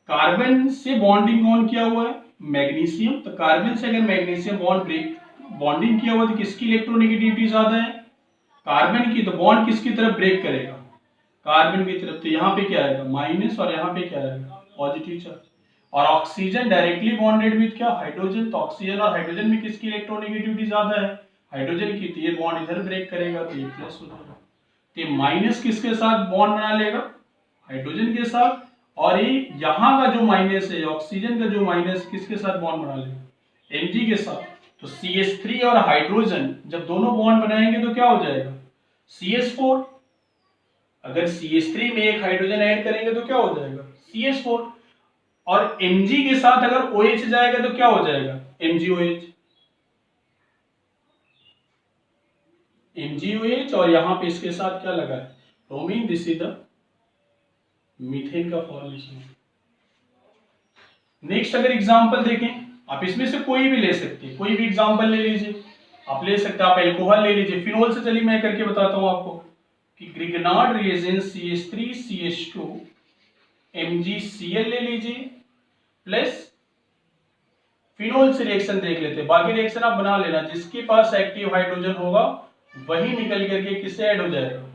कार्बन से बॉन्डिंग कौन किया हुआ है, मैग्नीशियम, तो कार्बन से अगर मैग्नीशियम बॉन्डिंग किया हुआ तो किसकी इलेक्ट्रोनेगेटिविटी ज्यादा है, कार्बन की, तो बॉन्ड किसकी तरफ ब्रेक करेगा, कार्बन की तरफ। तो यहाँ पे क्या आएगा माइनस और यहाँ पे क्या आएगा, पॉजिटिव चार्ज। और ऑक्सीजन डायरेक्टली बॉन्डेड विद क्या, हाइड्रोजन। तो ऑक्सीजन और हाइड्रोजन में किसकी इलेक्ट्रोनेगेटिविटी ज्यादा है, हाइड्रोजन की। तो ये बॉन्ड इधर ब्रेक करेगा तो ये प्लस हो जाएगा। तो ये माइनस किसके साथ बॉन्ड बना लेगा, हाइड्रोजन के साथ। और ये यहाँ का जो माइनस है, ऑक्सीजन का जो माइनस, किसके साथ बॉन्ड बना लेगा, Mg के साथ। तो CH3 और हाइड्रोजन जब दोनों बॉन्ड बनाएंगे तो क्या हो जाएगा, CH4। अगर CH3 में एक हाइड्रोजन ऐड करेंगे तो क्या हो जाएगा, CH4। और Mg के साथ अगर OH जाएगा तो क्या हो जाएगा, MgOH। MgOH और यहां पे इसके साथ क्या लगा है, bromine. This is the methane का फॉर्मेशन। नेक्स्ट अगर एग्जांपल देखें, आप इसमें से कोई भी ले सकते हैं, कोई भी एग्जांपल ले लीजिए। आप ले सकते हैं, आप एल्कोहल ले लीजिए, फिनोल से चलिए मैं करके बताता हूं आपको कि Grignard reagent CH3 CH2 MgCl ले लीजिए प्लस फिनोल से रिएक्शन देख लेते हैं। बाकी रिएक्शन आप बना लेना, जिसके पास एक्टिव हाइड्रोजन होगा वही निकल करके किससे ऐड हो जाएगा,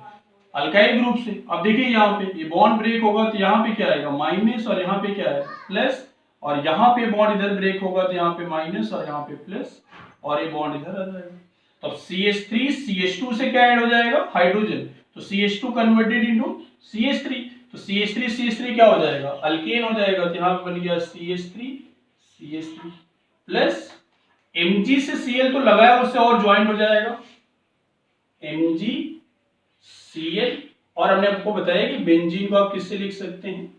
अल्काइल ग्रुप से। अब देखिए यहाँ पे ये बॉन्ड ब्रेक होगा तो यहाँ पे क्या आएगा, माइनस, और यहाँ पे क्या है, प्लस। और यहाँ पे बॉन्ड इधर ब्रेक होगा तो यहाँ पे माइनस और यहाँ पे प्लस, और ये बॉन्ड इधर आ जाएगा। तो अब CH3 CH2 से क्या ऐड हो जाएगा, हाइड्रोजन। तो CH2 कन्वर्टेड इनटू CH3, तो CH3 CH3 क्या हो जाएगा, अल्केन हो जाएगा। तो यहाँ पे बन गया CH3 CH3 प्लस Mg से Cl तो लगाया, उससे और ज्वाइंट हो जाएगा MgCl। और हमने आपको बताया कि बेंजीन को आप किससे लिख सकते हैं,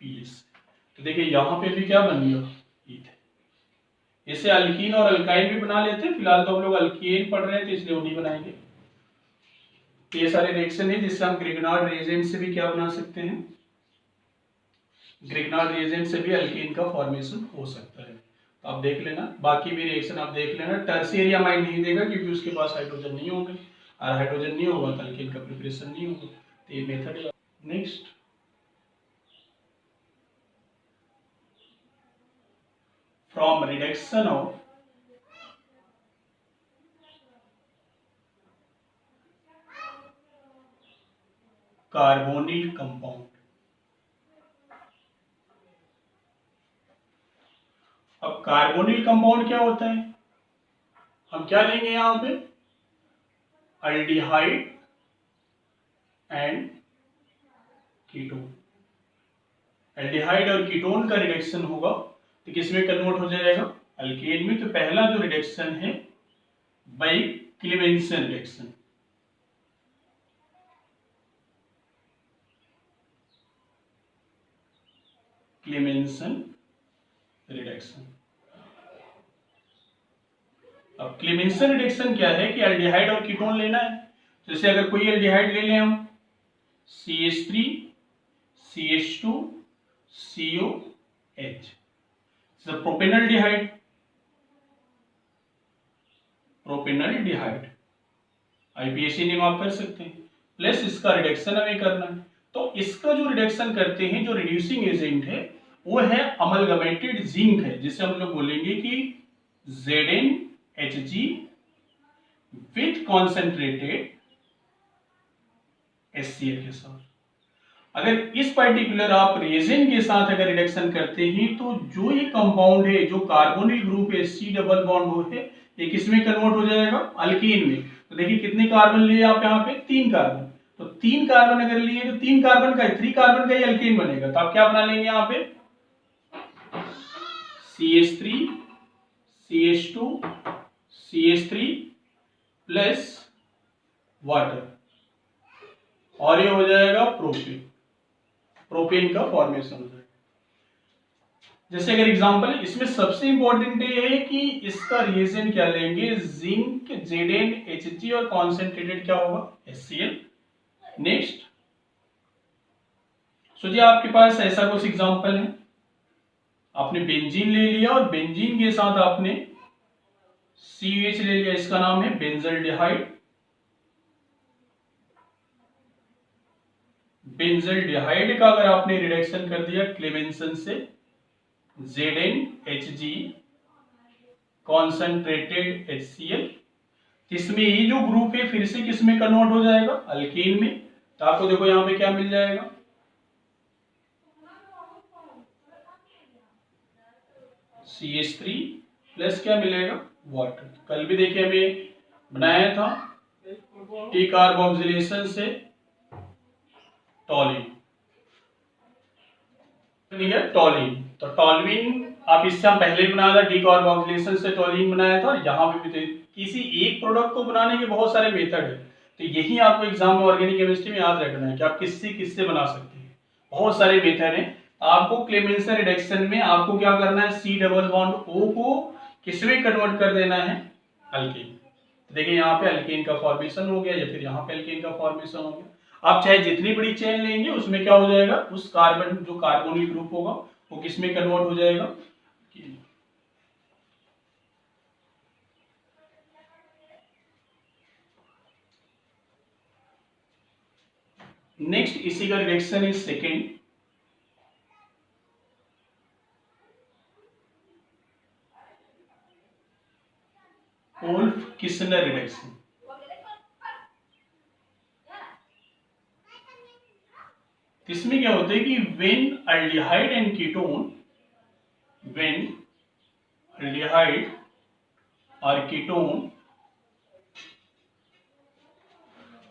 PS। तो देखिए यहां पे भी क्या बन गया, ईथेन। इसे अल्कीन और अल्काइन भी बना लेते हैं, फिलहाल तो हम लोग अल्कीन पढ़ रहे हैं तो इसलिए उन्हीं बनाएंगे। तो ये सारे रिएक्शन है जिससे हम ग्रिग्नार्ड रिएजेंट से भी क्या बना सकते हैं, ग्रिग्नार्ड रिएजेंट से भी अल्कीन का फॉर्मेशन हो सकता है। तो आप देख लेना, बाकी भी रिएक्शन आप देख लेना। टर्शियरी अमाइन नहीं देगा क्योंकि उसके पास हाइड्रोजन नहीं होंगे, और हाइड्रोजन नहीं होगा तो अल्कीन का प्रिपरेशन नहीं होगा। तो ये मेथड है। Next, from reduction of carbonyl compound. अब कार्बोनिल कंपाउंड क्या होता है, हम क्या लेंगे यहां पे, अल्डिहाइड एंड कीटोन। एल्डिहाइड और कीटोन का रिडक्शन होगा तो किसमें कन्वर्ट हो जाएगा, अल्केन में। तो पहला जो रिडक्शन है by Clemmensen reduction, Clemmensen reduction. अब क्लेमेंसन रिडक्शन क्या है कि एल्डिहाइड और कीटोन लेना है। जैसे अगर कोई एल्डिहाइड ले लें हम, CH3 CH2 COH, propanaldehyde, propanaldehyde IPAC name आप कर सकते हैं, प्लस इसका रिडक्शन हमें करना है। तो इसका जो रिडक्शन करते हैं, जो रिड्यूसिंग एजेंट है वो है अमलगमेटेड जिंक है, जिसे हम लोग बोलेंगे कि ZnHg विथ कॉन्सेंट्रेटेड HCl के साथ। अगर इस पर्टिकुलर आप रेजिन के साथ अगर रिडक्शन करते हैं तो जो ये कंपाउंड है, जो कार्बोनिल ग्रुप है C डबल बॉन्ड हो है, ये किसमें कन्वर्ट हो जाएगा, अल्कीन में। तो देखिए कितने कार्बन लिए आप यहाँ पे, 3 कार्बन। तो 3 कार्बन अगर लिए तो 3 कार्बन का 3 कार्बन का ही अल्कीन बनेगा। तो आप क्या बना लेंगे यहाँ पे, CH3 CH2 CH3 plus water, और ये हो जाएगा प्रोपेन। प्रोपेन का फॉर्मेशन हो जाएगा। जैसे अगर एग्जांपल, इसमें सबसे इंपॉर्टेंट ये है कि इसका रिएजेंट क्या लेंगे, जिंक ZnHg और कॉन्सेंट्रेटेड क्या होगा, HCl। नेक्स्ट, सोचिए आपके पास ऐसा कुछ एग्जांपल है, आपने बेंजीन ले लिया और बेंजीन के साथ आपने CH ले लिया, इसका नाम है बेंजल्डिहाइड। बेंजल्डिहाइड का अगर आपने रिडक्शन कर दिया क्लेमेंसन से, ZnHg कॉन्सेंट्रेटेड HCl, इसमें ये जो ग्रुप है फिर से किसमें कन्वर्ट हो जाएगा, अल्केन में। तो आपको देखो यहाँ पे क्या मिल जाएगा, CH3 प्लस क्या मिलेगा, वाटर। कल भी देखिए हमें बनाया था टी कार्बोक्सिलेशन से टॉलिन, टॉलिन। तो टॉलविन आप इससे हम पहले बनाया था, टी कार्बोक्सिलेशन से टॉलिन बनाया था। यहाँ पे भी किसी एक प्रोडक्ट को बनाने के बहुत सारे मेथड है, तो यही आपको एग्जाम में ऑर्गेनिक केमिस्ट्री में याद रखना है कि आप किससे बना सकते हैं। बहुत सारे मेथड हैं। आपको क्लेमेंसन रिडक्शन में आपको क्या करना है, C डबल बॉन्ड O को किसमें कन्वर्ट कर देना है, अल्केन। तो देखिए यहाँ पे अल्केन का फॉर्मेशन हो गया, या फिर यहाँ पे अल्केन का फॉर्मेशन हो गया। आप चाहे जितनी बड़ी चेन लेंगे उसमें क्या हो जाएगा, उस कार्बन जो कार्बोनिल ग्रुप होगा वो किसमें कन्वर्ट हो जाएगा। नेक्स्ट इसी का reaction is second, Wolff-Kiesler reduction. इसमें क्या होता है कि when aldehyde and ketone, when aldehyde और कीटोन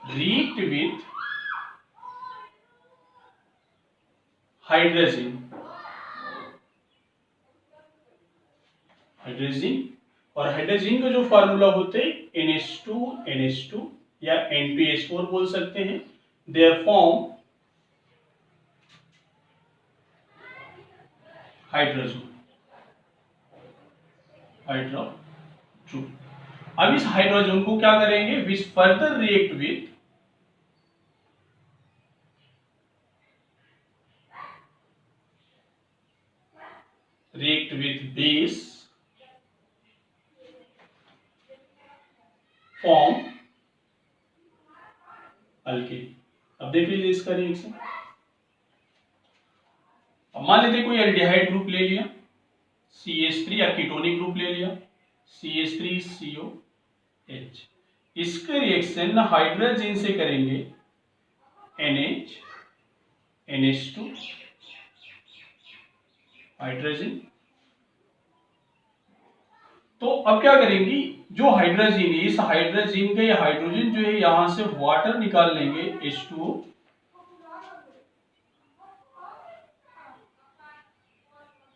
react with हाइड्रोजन, और हाइड्रोजन का जो फार्मूला होते हैं NH2 या N2H4 बोल सकते हैं। There form hydrogen. अब इस हाइड्रोजन को क्या करेंगे, which further react with base form alkane. अब देख लीजिए इसका रिएक्शन। अब मान लीजिए कोई एल्डिहाइड ग्रुप ले लिया, CH3 या कीटोनिक ग्रुप ले लिया, CH3COH। इसका रिएक्शन हाइड्रोजन से करेंगे NH2 हाइड्रोजन। तो अब क्या करेंगे, जो हाइड्रोजन है, इस हाइड्रोजन का ये हाइड्रोजन जो है यहां से वाटर निकाल लेंगे H2O,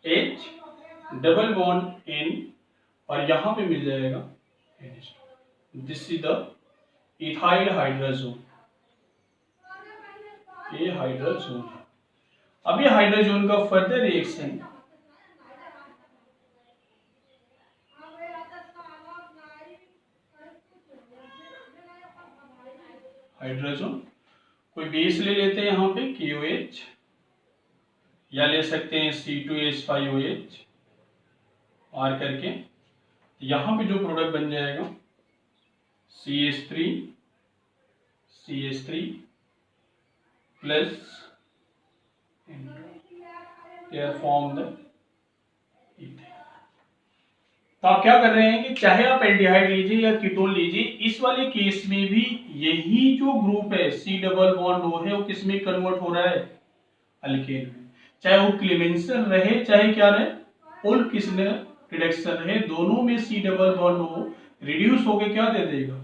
H double bond N, और यहां पे मिल जाएगा NH2। This is the ethyl hydrogen, ये हाइड्रोजन। अब ये हाइड्रोजन का फर्दर रिएक्शन हाइड्रोजन, कोई बेस ले लेते हैं यहाँ पे KOH, या ले सकते हैं C2H5OH और करके, यहाँ पे जो प्रोडक्ट बन जाएगा CH3 plus form the ethane. तो आप क्या कर रहे हैं कि चाहे आप एल्डिहाइड लीजिए या कीटोन लीजिए, इस वाले केस में भी यही जो ग्रुप है C डबल बॉन्ड O है वो किसमें कन्वर्ट हो रहा है, अल्केन में। चाहे वो क्लेमेंसन रहे चाहे क्या रहे, वोल्फ-किस्लर रिडक्शन रहे, दोनों में C double bond O reduce होकर क्या दे देगा,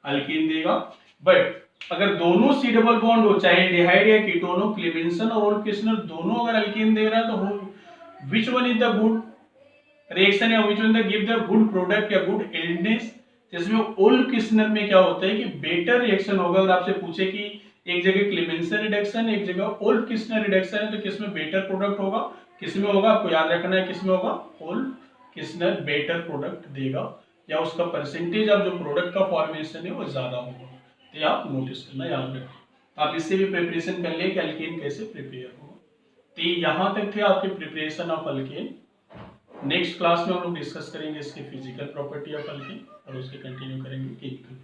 अल्केन देगा। बट अगर दोनों C डबल बॉन्ड हो, चाहे एल्डिहाइड या कीटोन हो, क्लेमेंसन और वोल्फ-किस्लर दोनों अगर अल्केन दे रहा है, तो which one is the good reaction या which one give the good product या गुड एल्डनेस। जिसमें वोल्फ-किस्लर में क्या होता है कि बेटर रिएक्शन होगा। अगर आपसे पूछे कि एक जगह क्लेमेंसन रिडक्शन, एक जगह वोल्फ-किस्लर रिडक्शन है, तो किसमें बेटर प्रोडक्ट होगा, किसमें होगा, आपको याद रखना है किसमें होगा, वोल्फ-किस्लर बेटर प्रोडक्ट देगा, या उसका परसेंटेज ऑफ जो प्रोडक्ट का फॉर्मेशन है वो ज्यादा होगा। तो ये आप नोटिस करना, याद रखना। आप इससे भी प्रिपरेशन कर ले कि अल्केन कैसे प्रिपेयर होगा। तो यहाँ तक थे आपके preparation of alkane. Next class में हम लोग डिस्कस करेंगे इसके फिजिकल प्रॉपर्टी ऑफ अल्केन और उसके कंटिन्यू करेंगे केमिकल।